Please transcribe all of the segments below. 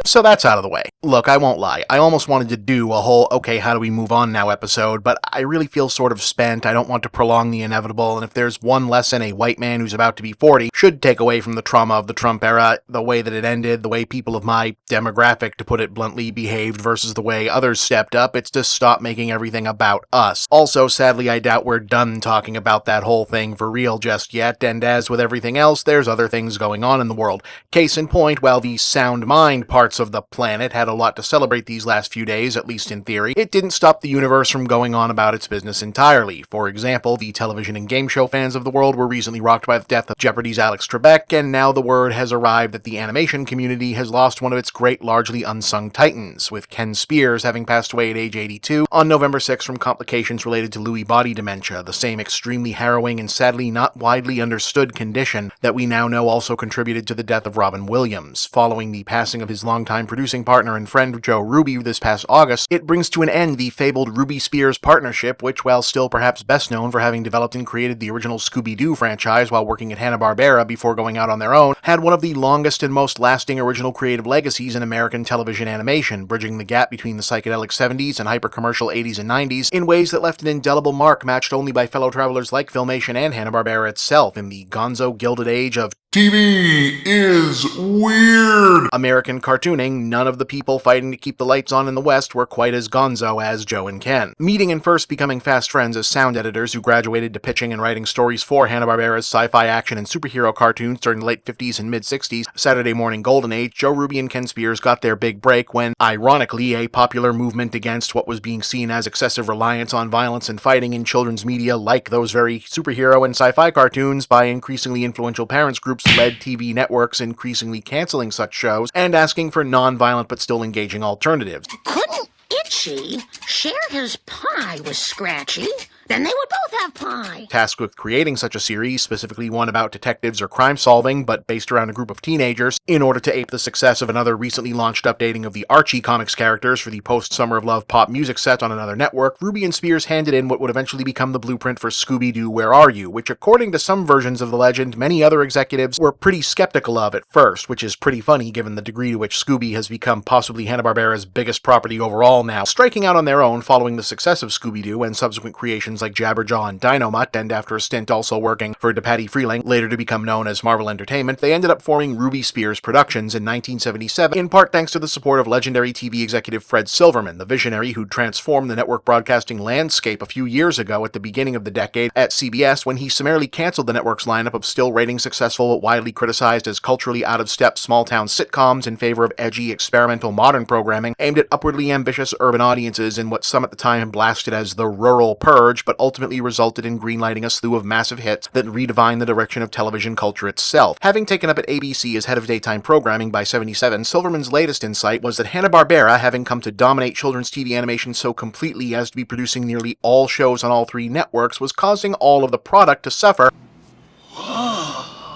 So that's out of the way. Look, I won't lie, I almost wanted to do a whole okay, how do we move on now episode, but I really feel sort of spent. I don't want to prolong the inevitable, and if there's one lesson a white man who's about to be 40 should take away from the trauma of the Trump era, the way that it ended, the way people of my demographic, to put it bluntly, behaved versus the way others stepped up, it's to stop making everything about us. Also, sadly, I doubt we're done talking about that whole thing for real just yet, and as with everything else, there's other things going on in the world. Case in point, while the sound mind parts of the planet had a lot to celebrate these last few days, at least in theory, it didn't stop the universe from going on about its business entirely. For example, the television and game show fans of the world were recently rocked by the death of Jeopardy's Alex Trebek, and now the word has arrived that the animation community has lost one of its great, largely unsung titans, with Ken Spears having passed away at age 82 on November 6 from complications related to Lewy body dementia, the same extremely harrowing and sadly not widely understood condition that we now know also contributed to the death of Robin Williams. Following the passing of his longtime producing partner and friend Joe Ruby this past August, it brings to an end the fabled Ruby-Spears partnership, which, while still perhaps best known for having developed and created the original Scooby-Doo franchise while working at Hanna-Barbera before going out on their own, had one of the longest and most lasting original creative legacies in American television animation, bridging the gap between the psychedelic 70s and hyper-commercial 80s and 90s in ways that left an indelible mark matched only by fellow travelers like Filmation and Hanna-Barbera itself in the gonzo gilded age of TV is weird. American cartooning. None of the people fighting to keep the lights on in the West were quite as gonzo as Joe and Ken. Meeting and first becoming fast friends as sound editors who graduated to pitching and writing stories for Hanna-Barbera's sci-fi action and superhero cartoons during the late 50s and mid-60s Saturday morning golden age, Joe Ruby and Ken Spears got their big break when, ironically, a popular movement against what was being seen as excessive reliance on violence and fighting in children's media like those very superhero and sci-fi cartoons by increasingly influential parents groups led TV networks increasingly canceling such shows and asking for non-violent but still engaging alternatives. Couldn't Itchy share his pie with Scratchy? Then they would both have pie. Tasked with creating such a series, specifically one about detectives or crime solving, but based around a group of teenagers, in order to ape the success of another recently launched updating of the Archie comics characters for the post-Summer of Love pop music set on another network, Ruby and Spears handed in what would eventually become the blueprint for Scooby-Doo Where Are You?, which according to some versions of the legend, many other executives were pretty skeptical of at first, which is pretty funny given the degree to which Scooby has become possibly Hanna-Barbera's biggest property overall now, striking out on their own following the success of Scooby-Doo and subsequent creations like Jabberjaw and Dynomutt, and after a stint also working for DePatie Freleng, later to become known as Marvel Entertainment, they ended up forming Ruby Spears Productions in 1977, in part thanks to the support of legendary TV executive Fred Silverman, the visionary who'd transformed the network broadcasting landscape a few years ago at the beginning of the decade at CBS when he summarily canceled the network's lineup of still rating successful but widely criticized as culturally out-of-step small-town sitcoms in favor of edgy, experimental modern programming aimed at upwardly ambitious urban audiences in what some at the time blasted as the rural purge, but ultimately resulted in greenlighting a slew of massive hits that redefined the direction of television culture itself. Having taken up at ABC as head of daytime programming by 77, Silverman's latest insight was that Hanna-Barbera, having come to dominate children's TV animation so completely as to be producing nearly all shows on all three networks, was causing all of the product to suffer,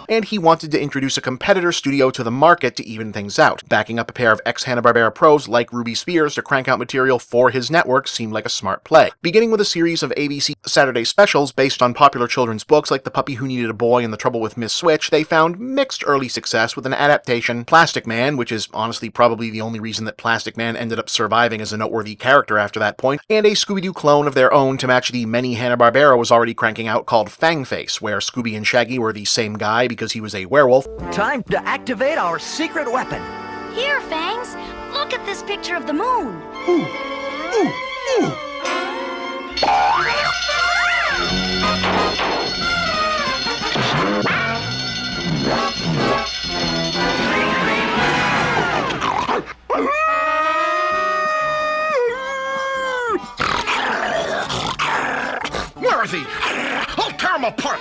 and he wanted to introduce a competitor studio to the market to even things out. Backing up a pair of ex-Hanna-Barbera pros like Ruby Spears to crank out material for his network seemed like a smart play. Beginning with a series of ABC Saturday specials based on popular children's books like The Puppy Who Needed a Boy and The Trouble with Miss Switch, they found mixed early success with an adaptation, Plastic Man, which is honestly probably the only reason that Plastic Man ended up surviving as a noteworthy character after that point, and a Scooby-Doo clone of their own to match the many Hanna-Barbera was already cranking out called Fangface, where Scooby and Shaggy were the same guy because he was a werewolf. Time to activate our secret weapon. Here, Fangs, look at this picture of the moon. Ooh, ooh, ooh. Where is he? I'll tear him apart.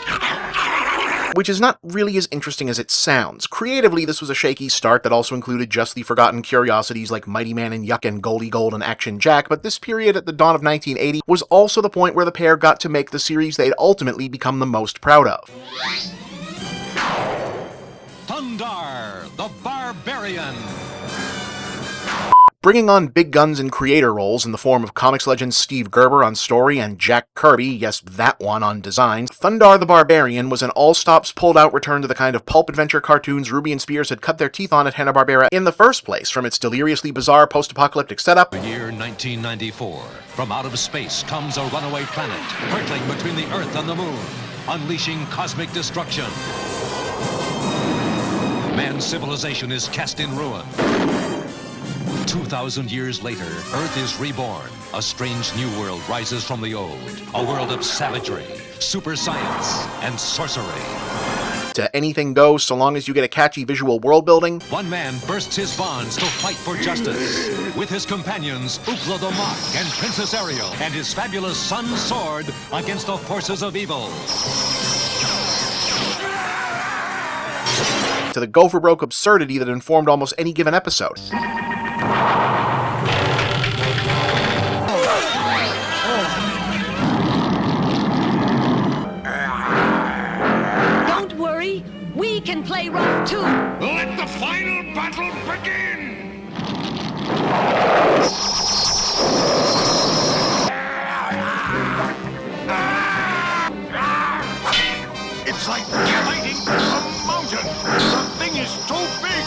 Which is not really as interesting as it sounds. Creatively, this was a shaky start that also included justly forgotten curiosities like Mighty Man and Yuck and Goldie Gold and Action Jack, but this period at the dawn of 1980 was also the point where the pair got to make the series they'd ultimately become the most proud of. Thundar the Barbarian. Bringing on big guns in creator roles in the form of comics legends Steve Gerber on story and Jack Kirby, yes, that one, on designs, Thundar the Barbarian was an all-stops, pulled-out return to the kind of pulp adventure cartoons Ruby and Spears had cut their teeth on at Hanna-Barbera in the first place, from its deliriously bizarre post-apocalyptic setup. The year 1994. From out of space comes a runaway planet, hurtling between the Earth and the Moon, unleashing cosmic destruction. Man's civilization is cast in ruin. 2,000 years later, Earth is reborn. A strange new world rises from the old. A world of savagery, super science, and sorcery. To anything goes so long as you get a catchy visual world building. One man bursts his bonds to fight for justice. With his companions, Ookla the Mock and Princess Ariel, and his fabulous Sun Sword against the forces of evil. To the go-for-broke absurdity that informed almost any given episode. Don't worry, we can play rough too. Let the final battle begin! It's like fighting a mountain. The thing is too big.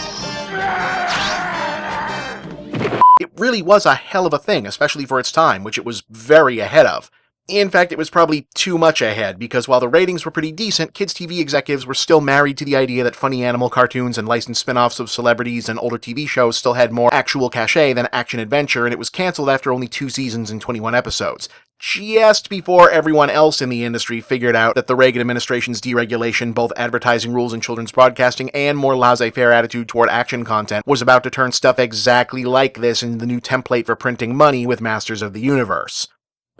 It really was a hell of a thing, especially for its time, which it was very ahead of. In fact, it was probably too much ahead, because while the ratings were pretty decent, kids' TV executives were still married to the idea that funny animal cartoons and licensed spin-offs of celebrities and older TV shows still had more actual cachet than action-adventure, and it was cancelled after only 2 seasons and 21 episodes. Just before everyone else in the industry figured out that the Reagan administration's deregulation, both advertising rules in children's broadcasting and more laissez-faire attitude toward action content, was about to turn stuff exactly like this into the new template for printing money with Masters of the Universe.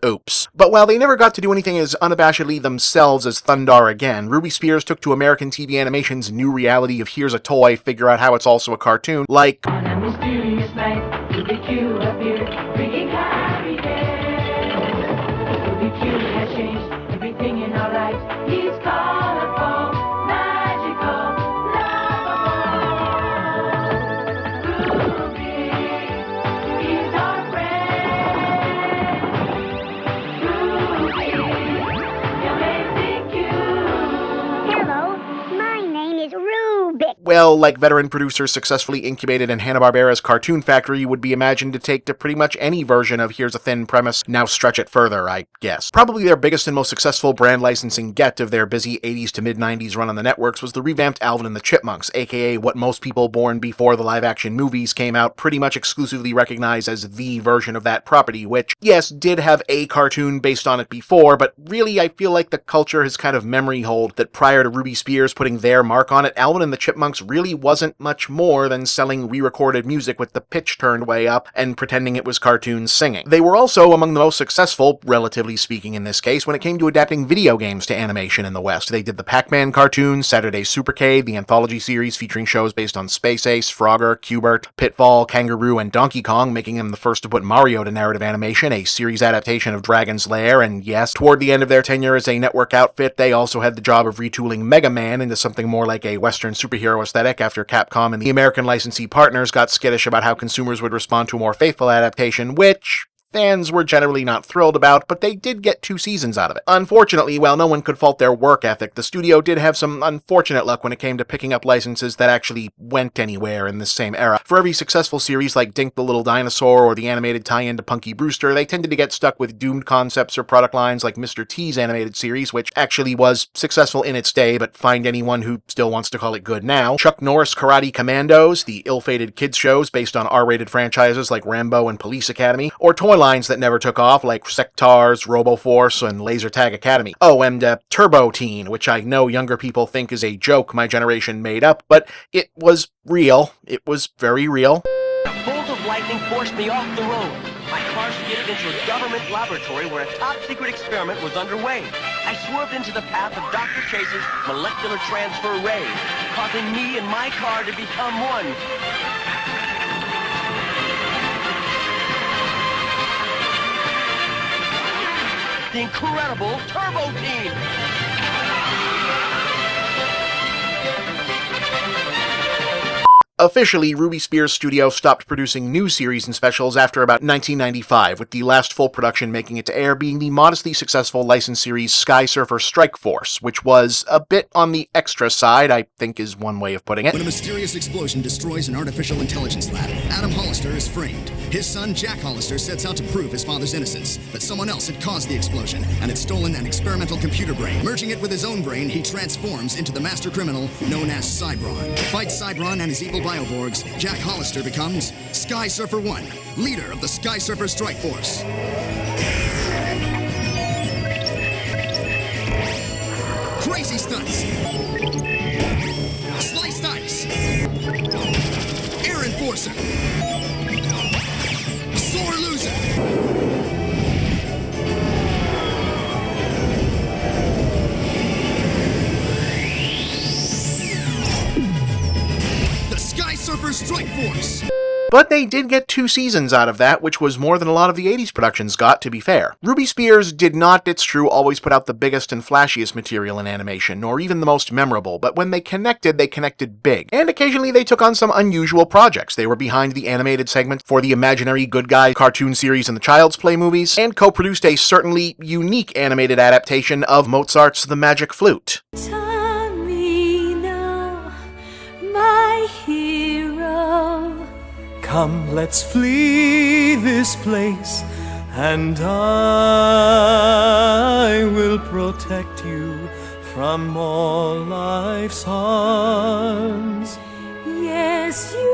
Oops. But while they never got to do anything as unabashedly themselves as Thundar again, Ruby Spears took to American TV animation's new reality of here's a toy, figure out how it's also a cartoon, like On a mysterious night, Scooby-Doo appeared, bringing happy day. Scooby-Doo has changed everything in our lives. He's colorful, magical, lovable. Ruby is our friend. Ruby, the amazing cute. Hello, my name is Rubik. well, like veteran producers successfully incubated in Hanna-Barbera's Cartoon Factory would be imagined to take to pretty much any version of here's a thin premise, now stretch it further, I guess. Probably their biggest and most successful brand licensing get of their busy 80s to mid-90s run on the networks was the revamped Alvin and the Chipmunks, aka what most people born before the live-action movies came out pretty much exclusively recognize as the version of that property, which, yes, did have a cartoon based on it before, but really I feel like the culture has kind of memory hold that prior to Ruby Spears putting their mark on it, Alvin and the Chipmunks really wasn't much more than selling re-recorded music with the pitch turned way up and pretending it was cartoons singing. They were also among the most successful, relatively speaking in this case, when it came to adapting video games to animation in the West. They did the Pac-Man cartoon, Saturday Supercade, the anthology series featuring shows based on Space Ace, Frogger, Q*bert, Pitfall, Kangaroo, and Donkey Kong, making them the first to put Mario to narrative animation, a series adaptation of Dragon's Lair, and yes, toward the end of their tenure as a network outfit, they also had the job of retooling Mega Man into something more like a Western superhero aesthetic after Capcom and the American licensee partners got skittish about how consumers would respond to a more faithful adaptation, which fans were generally not thrilled about, but they did get 2 seasons out of it. Unfortunately, while no one could fault their work ethic, the studio did have some unfortunate luck when it came to picking up licenses that actually went anywhere in this same era. For every successful series like Dink the Little Dinosaur or the animated tie-in to Punky Brewster, they tended to get stuck with doomed concepts or product lines like Mr. T's animated series, which actually was successful in its day, but find anyone who still wants to call it good now. Chuck Norris Karate Commandos, the ill-fated kids shows based on R-rated franchises like Rambo and Police Academy, or toy lines that never took off like Sectars, Roboforce, and Laser Tag Academy. Oh, and Turbo Teen, which I know younger people think is a joke my generation made up, but it was real. It was very real. A bolt of lightning forced me off the road. My car skidded into a government laboratory where a top-secret experiment was underway. I swerved into the path of Dr. Chase's molecular transfer ray, causing me and my car to become one. The incredible Turbo Teen! Officially, Ruby Spears' studio stopped producing new series and specials after about 1995, with the last full production making it to air being the modestly successful licensed series Sky Surfer Strike Force, which was a bit on the extra side, I think is one way of putting it. When a mysterious explosion destroys an artificial intelligence lab, Adam Hollister is framed. His son, Jack Hollister, sets out to prove his father's innocence, that someone else had caused the explosion and had stolen an experimental computer brain. Merging it with his own brain, he transforms into the master criminal known as Cybron. To fight Cybron and his evil bioborgs, Jack Hollister becomes Sky Surfer 1, leader of the Sky Surfer Strike Force. Crazy stunts, sliced ice, air enforcer, sore loser. Sky Surfer Strike Force! But they did get 2 seasons out of that, which was more than a lot of the 80s productions got, to be fair. Ruby Spears did not, it's true, always put out the biggest and flashiest material in animation, nor even the most memorable, but when they connected big. And occasionally they took on some unusual projects. They were behind the animated segment for the Imaginary Good Guy cartoon series and the Child's Play movies, and co-produced a certainly unique animated adaptation of Mozart's The Magic Flute. My hero. Come, let's flee this place, and I will protect you from all life's harms. Yes, you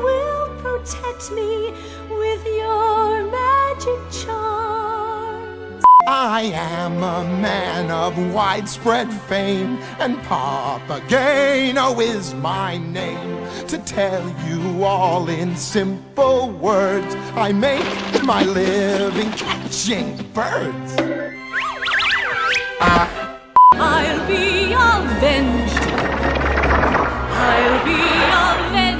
will protect me with your magic charms. I am a man of widespread fame, and Papageno is my name. To tell you all in simple words, I make my living catching birds. I'll be avenged. I'll be avenged.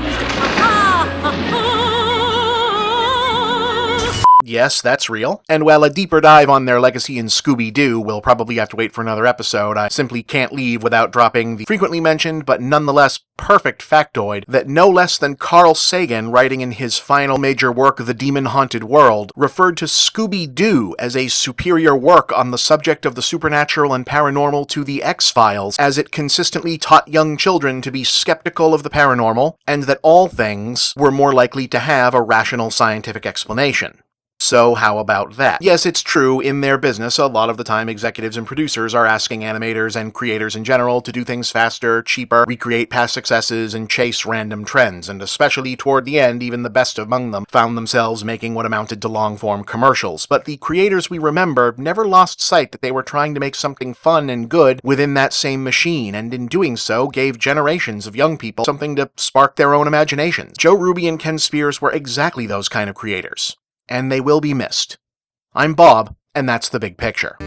Yes, that's real. And while a deeper dive on their legacy in Scooby-Doo will probably have to wait for another episode, I simply can't leave without dropping the frequently mentioned but nonetheless perfect factoid that no less than Carl Sagan, writing in his final major work, The Demon-Haunted World, referred to Scooby-Doo as a superior work on the subject of the supernatural and paranormal to The X-Files, as it consistently taught young children to be skeptical of the paranormal, and that all things were more likely to have a rational scientific explanation. So how about that? Yes, it's true, in their business, a lot of the time executives and producers are asking animators and creators in general to do things faster, cheaper, recreate past successes, and chase random trends, and especially toward the end, even the best among them found themselves making what amounted to long-form commercials. But the creators we remember never lost sight that they were trying to make something fun and good within that same machine, and in doing so gave generations of young people something to spark their own imaginations. Joe Ruby and Ken Spears were exactly those kind of creators. And they will be missed. I'm Bob, and that's the big picture.